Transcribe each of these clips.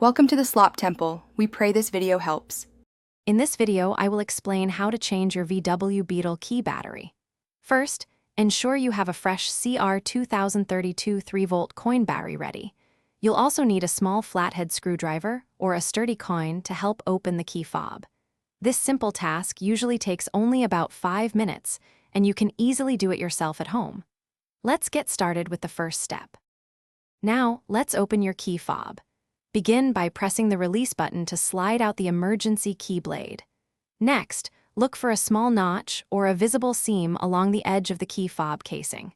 Welcome to the Slop Temple. We pray this video helps. In this video, I will explain how to change your VW Beetle key battery. First, ensure you have a fresh CR2032 3-volt coin battery ready. You'll also need a small flathead screwdriver or a sturdy coin to help open the key fob. This simple task usually takes only about 5 minutes, and you can easily do it yourself at home. Let's get started with the first step. Now, let's open your key fob. Begin by pressing the release button to slide out the emergency key blade. Next, look for a small notch or a visible seam along the edge of the key fob casing.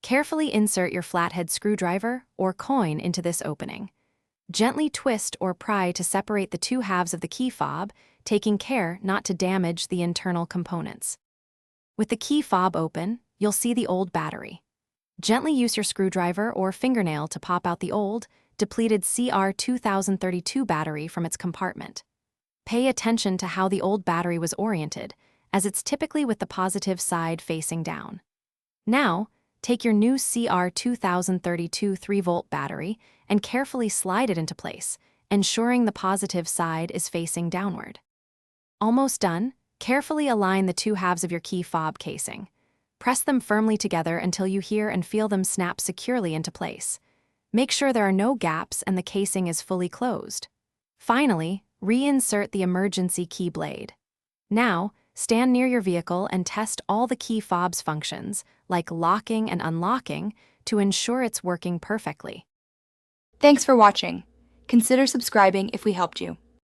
Carefully insert your flathead screwdriver or coin into this opening. Gently twist or pry to separate the two halves of the key fob, taking care not to damage the internal components. With the key fob open, you'll see the old battery. Gently use your screwdriver or fingernail to pop out the old, depleted CR2032 battery from its compartment. Pay attention to how the old battery was oriented, as it's typically with the positive side facing down. Now, take your new CR2032 3-volt battery and carefully slide it into place, ensuring the positive side is facing downward. Almost done, carefully align the two halves of your key fob casing. Press them firmly together until you hear and feel them snap securely into place. Make sure there are no gaps and the casing is fully closed. Finally, reinsert the emergency key blade. Now, stand near your vehicle and test all the key fob's functions, like locking and unlocking, to ensure it's working perfectly. Thanks for watching. Consider subscribing if we helped you.